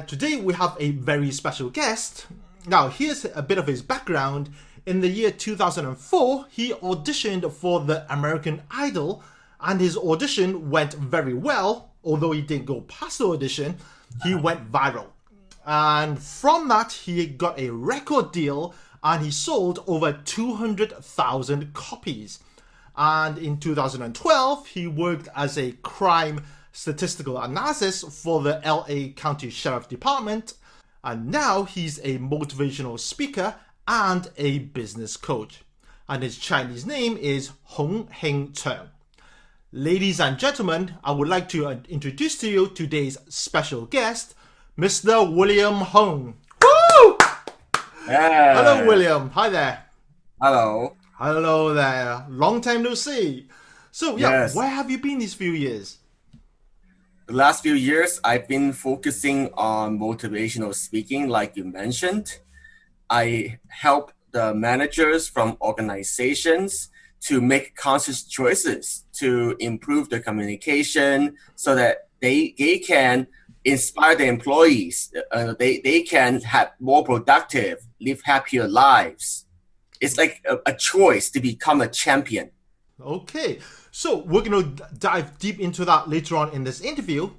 today we have a very special guest. Now, here's a bit of his background. In the year 2004, he auditioned for the American Idol, and his audition went very well. Although he didn't go past the audition, he went viral. And from that, he got a record deal, and he sold over 200,000 copies. And in 2012, he worked as a crime statistical analysis for the LA County Sheriff Department. And now he's a motivational speaker and a business coach. And his Chinese name is Hong Hing Cheng. Ladies and gentlemen, I would like to introduce to you today's special guest, Mr. William Hong. Woo! Yeah. Hello, William. Hi there. Hello. Hello there. Long time no see. So, Yes. where have you been these few years? The last few years, I've been focusing on motivational speaking, like you mentioned. I help the managers from organizations to make conscious choices to improve their communication so that they can inspire the employees. They can have more productive, live happier lives. It's like a choice to become a champion. Okay, so we're going to dive deep into that later on in this interview.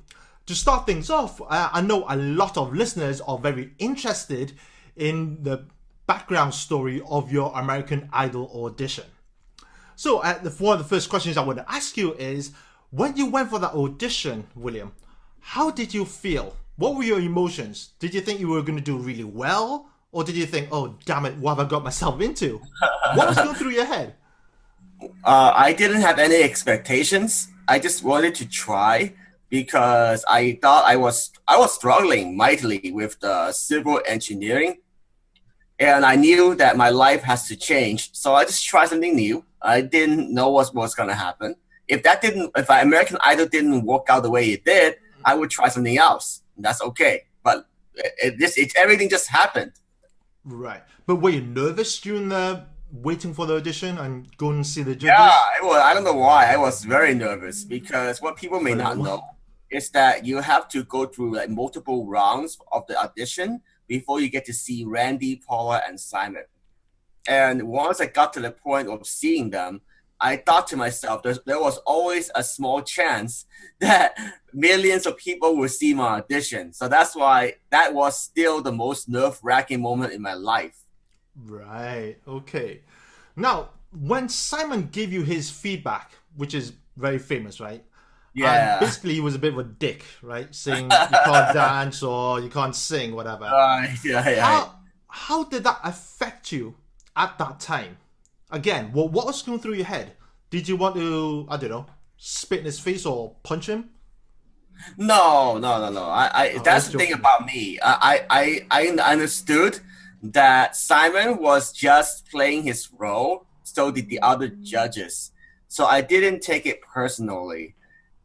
To start things off, I know a lot of listeners are very interested in the background story of your American Idol audition. So one of the first questions I want to ask you is, when you went for that audition, William, how did you feel? What were your emotions? Did you think you were going to do really well? Or did you think, oh, damn it, what have I got myself into? What was going through your head? I didn't have any expectations. I just wanted to try because I thought I was struggling mightily with the civil engineering, and I knew that my life has to change. So I just tried something new. I didn't know what was going to happen. If American Idol didn't work out the way it did, I would try something else. And that's okay. But everything just happened. Right. But were you nervous during the waiting for the audition and going to see the judges? Yeah, I don't know why. I was very nervous because what people may not know is that you have to go through like multiple rounds of the audition before you get to see Randy, Paula, and Simon. And once I got to the point of seeing them, I thought to myself, there was always a small chance that millions of people will see my audition. So that's why that was still the most nerve-wracking moment in my life. Right. Okay. Now, when Simon gave you his feedback, which is very famous, right? Yeah. Basically, he was a bit of a dick, right? Saying you can't dance or you can't sing, whatever. Yeah. How did that affect you at that time? Again, what was going through your head? Did you want to, I don't know, spit in his face or punch him? No. That's the thing about me. I understood that Simon was just playing his role, so did the other judges. So I didn't take it personally.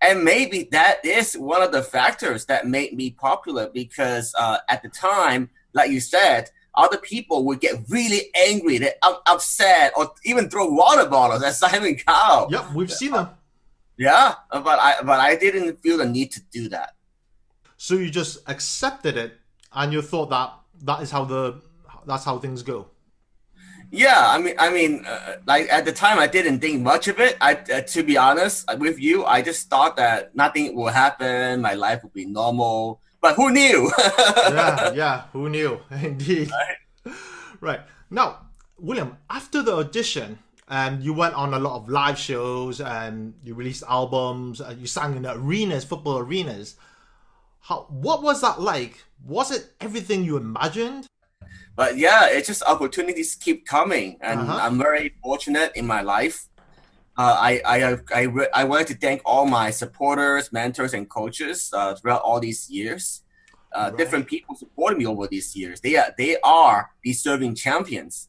And maybe that is one of the factors that made me popular because at the time, like you said, other people would get really angry, they're upset, or even throw water bottles at Simon Cowell. Yep, we've seen them. Yeah, but I didn't feel the need to do that. So you just accepted it, and you thought that's how things go. Yeah, I mean, like at the time, I didn't think much of it. To be honest with you, I just thought that nothing will happen. My life will be normal. But who knew? yeah, who knew? Indeed. Right. Now, William, after the audition, you went on a lot of live shows and you released albums, you sang in arenas, football arenas. What was that like? Was it everything you imagined? But yeah, it's just opportunities keep coming, and I'm very fortunate in my life. I wanted to thank all my supporters, mentors, and coaches throughout all these years. Right. Different people supported me over these years. They are deserving champions.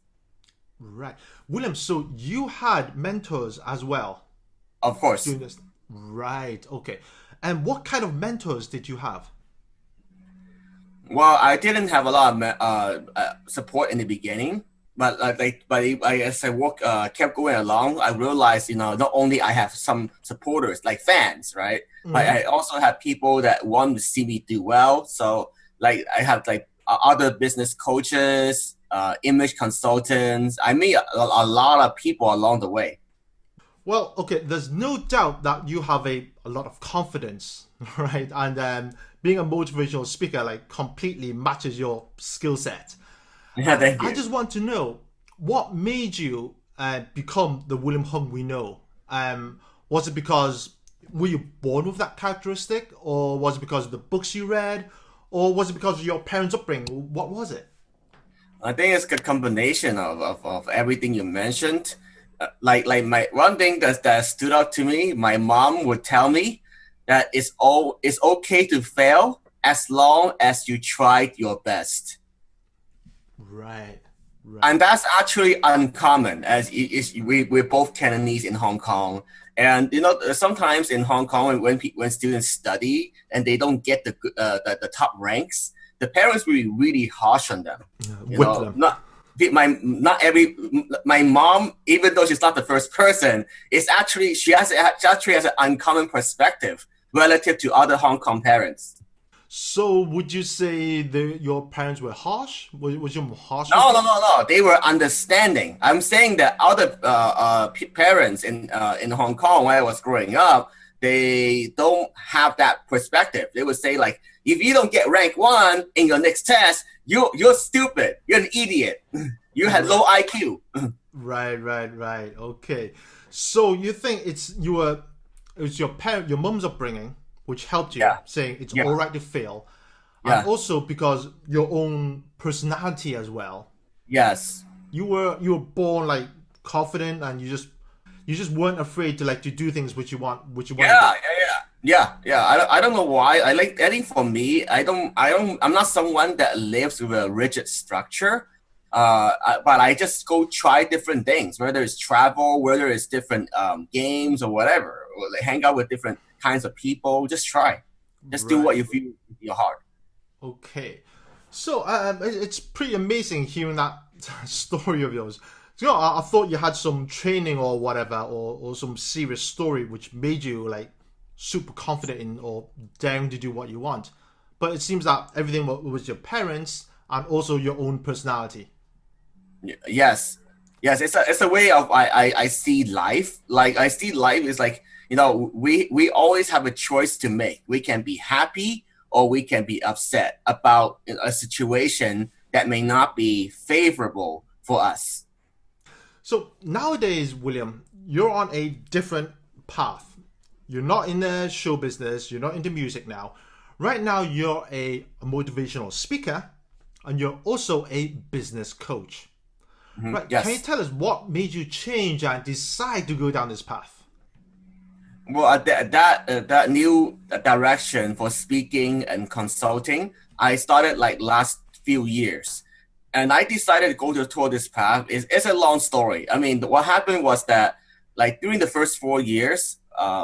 Right, William. So you had mentors as well. Of course. Doing this. Right. Okay. And what kind of mentors did you have? Well, I didn't have a lot of support in the beginning, but as I kept going along, I realized, not only I have some supporters like fans, right? Mm-hmm. But I also have people that want to see me do well. So Like I have like other business coaches, image consultants. I meet a lot of people along the way. Well, okay, there's no doubt that you have a lot of confidence, right? And being a motivational speaker like completely matches your skill set. Yeah, thank you. I just want to know what made you become the William Hung we know. Was it because were you born with that characteristic, or was it because of the books you read, or was it because of your parents' upbringing? What was it? I think it's a combination of everything you mentioned. Like my one thing that stood out to me, my mom would tell me that it's okay to fail as long as you tried your best. Right. And that's actually uncommon, as we're both Cantonese in Hong Kong. And sometimes in Hong Kong, when students study and they don't get the top ranks, the parents will be really harsh on them. Whip them. My mom, even though she's not the first person, she actually has an uncommon perspective relative to other Hong Kong parents. So would you say your parents were harsh? Was your harsh? No. They were understanding. I'm saying that other parents in Hong Kong when I was growing up, they don't have that perspective. They would say like, if you don't get rank 1 in your next test, you're stupid. You're an idiot. You had low IQ. Right. Okay. So you think it was your mom's upbringing which helped you, saying it's all right to fail, and also because your own personality as well. Yes. You were born like confident, and you just weren't afraid to do things which you want. Yeah. I don't know why. I think for me, I'm not someone that lives with a rigid structure. But I just go try different things, whether it's travel, whether it's different games or whatever, or like hang out with different kinds of people. Just try. Just do what you feel in your heart. Okay. So it's pretty amazing hearing that story of yours. So, I thought you had some training or whatever, or some serious story which made you like super confident in or daring to do what you want. But it seems that everything was your parents and also your own personality. Yes. It's a way of I see life. Like I see life is like, we always have a choice to make. We can be happy or we can be upset about a situation that may not be favorable for us. So nowadays, William, you're on a different path. You're not in the show business. You're not into music now. Right now, you're a motivational speaker, and you're also a business coach. Mm-hmm. Right? Yes. Can you tell us what made you change and decide to go down this path? Well, that new direction for speaking and consulting, I started like last few years. And I decided to go toward this path. It's a long story. I mean, what happened was that like during the first 4 years,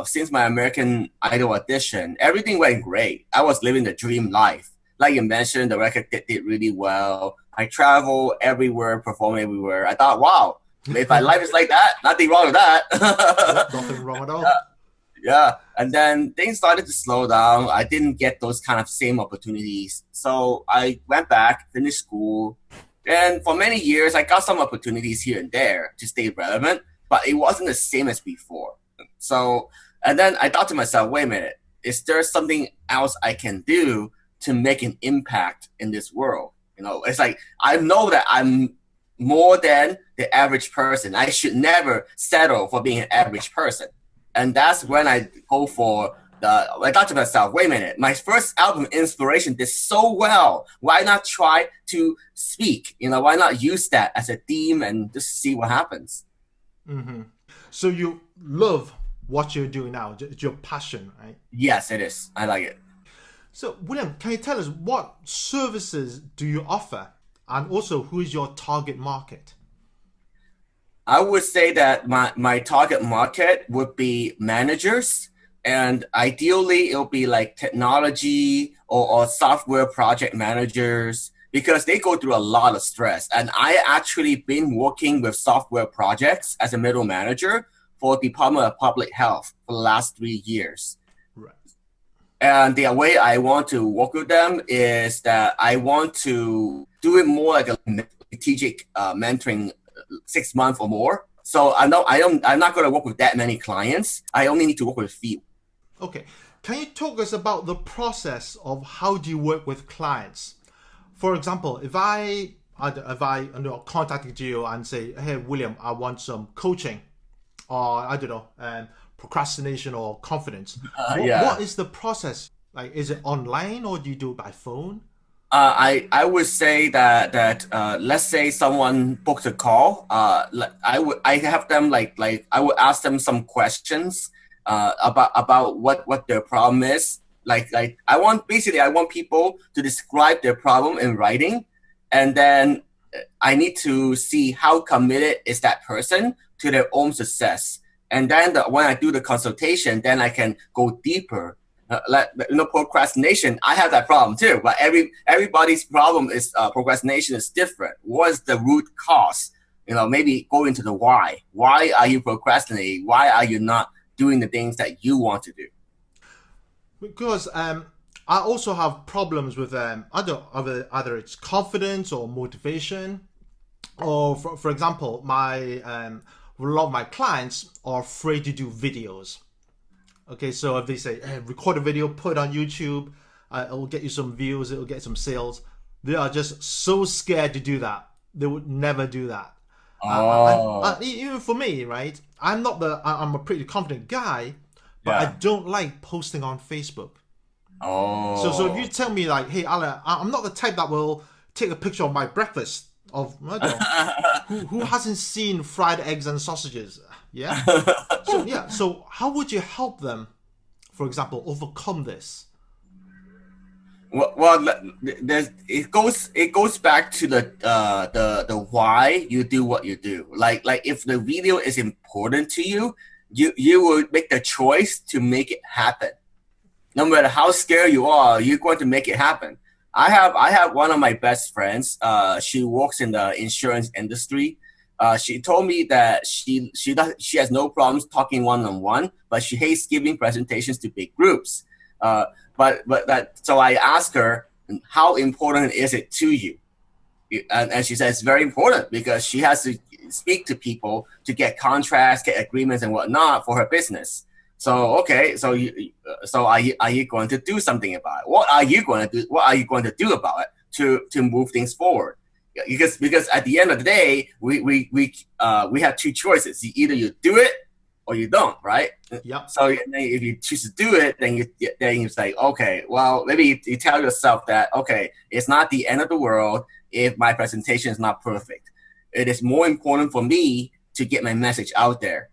since my American Idol audition, everything went great. I was living the dream life. Like you mentioned, the record did really well. I travel everywhere, perform everywhere. I thought, wow, if my life is like that, nothing wrong with that. Nothing wrong at all. Yeah. And then things started to slow down. I didn't get those kind of same opportunities. So I went back, finished school. And for many years, I got some opportunities here and there to stay relevant, but it wasn't the same as before. So, and then I thought to myself, wait a minute, is there something else I can do to make an impact in this world? It's like, I know that I'm more than the average person. I should never settle for being an average person. And that's when I go for I thought to myself, wait a minute, my first album, Inspiration, did so well. Why not try to speak? Why not use that as a theme and just see what happens? Mm-hmm. So you love what you're doing now. It's your passion, right? Yes, it is. I like it. So, William, can you tell us what services do you offer? And also, who is your target market? I would say that my target market would be managers, and ideally it'll be like technology or software project managers, because they go through a lot of stress. And I actually been working with software projects as a middle manager for Department of Public Health for the last 3 years. Right. And the way I want to work with them is that I want to do it more like a strategic mentoring, 6 months or more. So I'm not going to work with that many clients. I only need to work with a few. Okay. Can you talk us about the process of how do you work with clients? For example, if I contacted you and say, hey, William, I want some coaching, or I don't know, procrastination or confidence. What is the process? Like, is it online or do you do it by phone? I would say that let's say someone booked a call. I have them like I would ask them some questions about what their problem is. Like I want people to describe their problem in writing, and then I need to see how committed is that person to their own success. And then when I do the consultation, then I can go deeper. Procrastination, I have that problem too, but everybody's problem is procrastination is different. What is the root cause? Maybe go into the why. Why are you procrastinating? Why are you not doing the things that you want to do? Because I also have problems with either it's confidence or motivation, or for example, a lot of my clients are afraid to do videos. Okay, so if they say, hey, record a video, put it on YouTube, it will get you some views, it will get some sales. They are just so scared to do that. They would never do that. Even for me, right? I'm a pretty confident guy, but I don't like posting on Facebook. So if you tell me like, hey, Alan, I'm not the type that will take a picture of my breakfast of who hasn't seen fried eggs and sausages. Yeah. So how would you help them, for example, overcome this? Well, it goes back to the why you do what you do. Like if the video is important to you, you will make the choice to make it happen. No matter how scared you are, you're going to make it happen. I have one of my best friends. She works in the insurance industry. She told me that she has no problems talking one-on-one, but she hates giving presentations to big groups. So I asked her, how important is it to you? And she said it's very important because she has to speak to people to get contracts, get agreements, and whatnot for her business. So okay, so are you going to do something about it? What are you going to do? What are you going to do about it to move things forward? Because at the end of the day, we have two choices. Either you do it or you don't, right? Yep. So if you choose to do it, then you say, okay, well, maybe you tell yourself that, okay, it's not the end of the world if my presentation is not perfect. It is more important for me to get my message out there.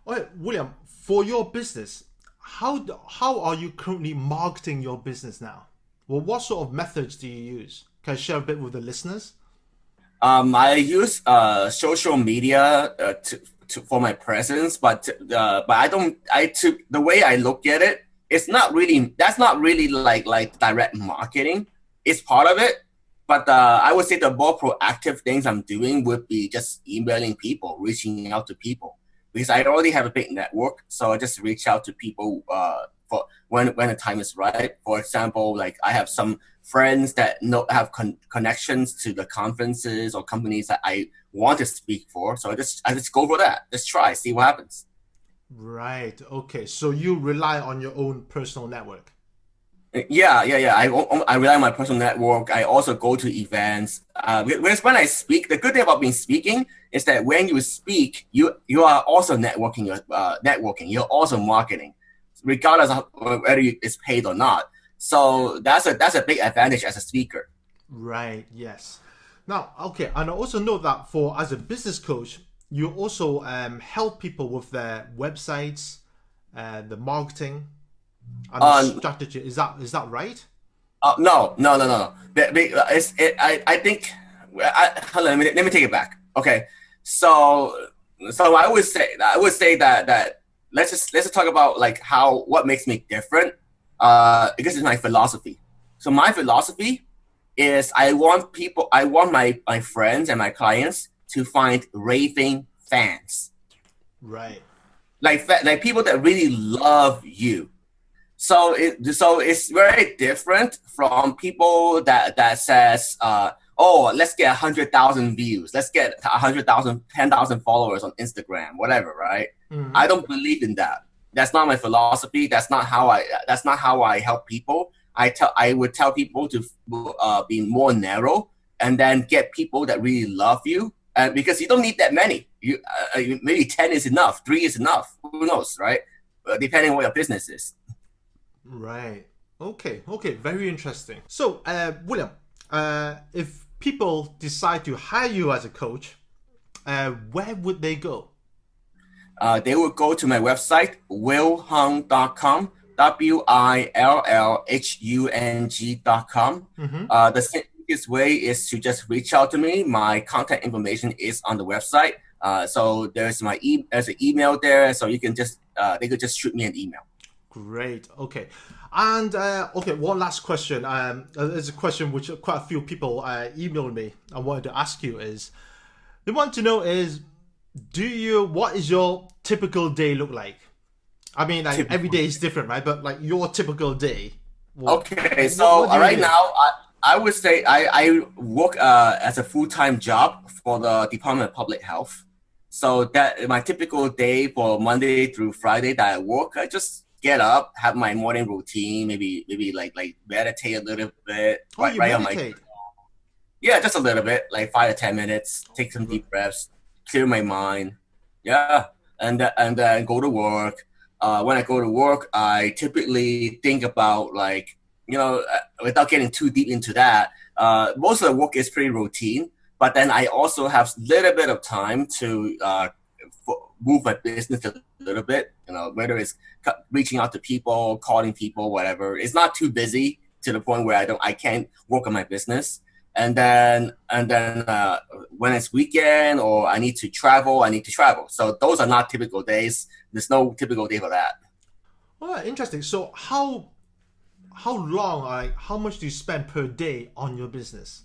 All right, William, for your business, how are you currently marketing your business now? Well, what sort of methods do you use? Can I share a bit with the listeners? I use social media for my presence, but I don't. The way I look at it, that's not really like direct marketing. It's part of it, but I would say the more proactive things I'm doing would be just emailing people, reaching out to people, because I already have a big network. So I just reach out to people for when the time is right. For example, like I have some friends that have connections to the conferences or companies that I want to speak for. So I just go for that. Just try, see what happens. Right. Okay. So you rely on your own personal network. Yeah. I rely on my personal network. I also go to events. Because when I speak, the good thing about being speaking is that when you speak, you are also networking. You're also marketing, regardless of whether it's paid or not. So that's a big advantage as a speaker. Right. Yes. Now, okay, and I also know that as a business coach, you also help people with their websites, the marketing, and the strategy. Is that right? No. I think. Hold on, let me take it back. Okay, so I would say that let's just talk about like what makes me different. Because it's my philosophy. So my philosophy is I want my friends and my clients to find raving fans. Right. Like people that really love you. So it's very different from people that says, oh, let's get 100,000 views, let's get 100,000, 10,000 followers on Instagram, whatever, right? Mhm. I don't believe in that. That's not my philosophy. That's not how I help people. I would tell people to be more narrow and then get people that really love you. And because you don't need that many, maybe 10 is enough, 3 is enough. Who knows, right? Depending on what your business is. Right. Okay. Very interesting. So, William, if people decide to hire you as a coach, where would they go? They would go to my website, willhung.com, WILLHUNG.com. The simplest way is to just reach out to me. My contact information is on the website. So there's there's an email there, so you can just they could just shoot me an email. Great. Okay. And one last question. There's a question which quite a few people emailed me. I wanted to ask you is, they want to know is, what is your typical day look like? I mean, like every day is different, right? But like your typical day. Okay. So right now, I would say I work as a full-time job for the Department of Public Health. So that my typical day for Monday through Friday that I work, I just get up, have my morning routine, maybe like meditate a little bit. Oh, you meditate? Yeah, just a little bit, like 5 to 10 minutes. Take some deep breaths, clear my mind. Yeah, and then go to work. When I go to work, I typically think about without getting too deep into that. Most of the work is pretty routine, but then I also have a little bit of time to move my business a little bit. Whether it's reaching out to people, calling people, whatever. It's not too busy to the point where I can't work on my business. And then when it's weekend or I need to travel, So those are not typical days. There's no typical day for that. Oh, interesting. So how long, how much do you spend per day on your business?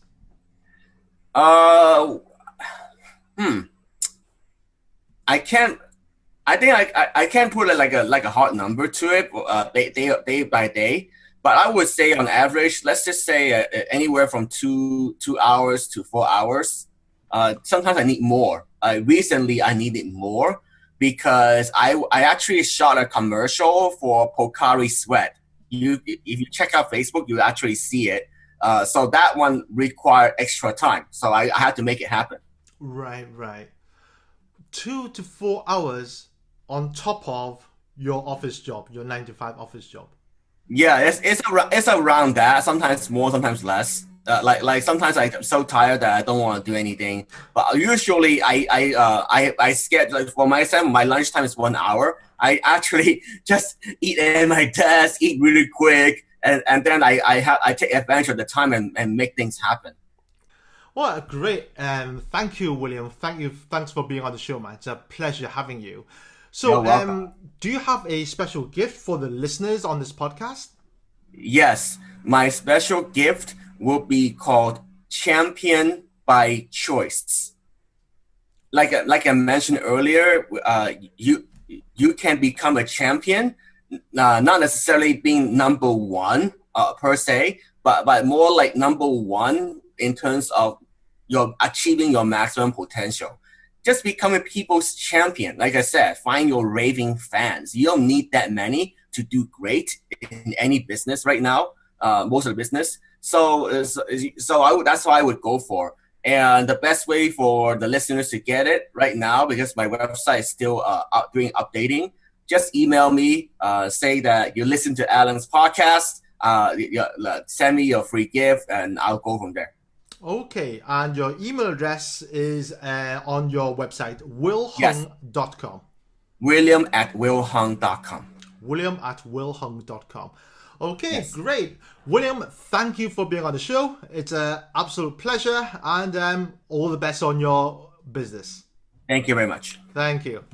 I can't put like a hard number to it, day by day. But I would say on average, let's just say anywhere from 2 hours to 4 hours. Sometimes I need more. Recently, I needed more because I actually shot a commercial for Pocari Sweat. If you check out Facebook, you actually see it. So that one required extra time. So I had to make it happen. Right. 2 to 4 hours on top of your office job, your 9 to 5 office job. Yeah, it's around that. Sometimes more, sometimes less. Like sometimes I'm so tired that I don't want to do anything. But usually I schedule, like for myself, my lunchtime is 1 hour. I actually just eat at my desk, eat really quick, and then I take advantage of the time and make things happen. Well, great. Thank you, William. Thanks for being on the show, man. It's a pleasure having you. So, do you have a special gift for the listeners on this podcast? Yes. My special gift will be called Champion by Choice. Like I mentioned earlier, you can become a champion, not necessarily being number one per se, but more like number one in terms of achieving your maximum potential. Just becoming people's champion. Like I said, find your raving fans. You don't need that many to do great in any business right now, most of the business. So that's what I would go for. And the best way for the listeners to get it right now, because my website is still doing updating, just email me, say that you listen to Alan's podcast, send me your free gift, and I'll go from there. Okay, and your email address is on your website, willhung.com. William@willhung.com. William@willhung.com. Okay, Yes. Great. William, thank you for being on the show. It's an absolute pleasure, and all the best on your business. Thank you very much. Thank you.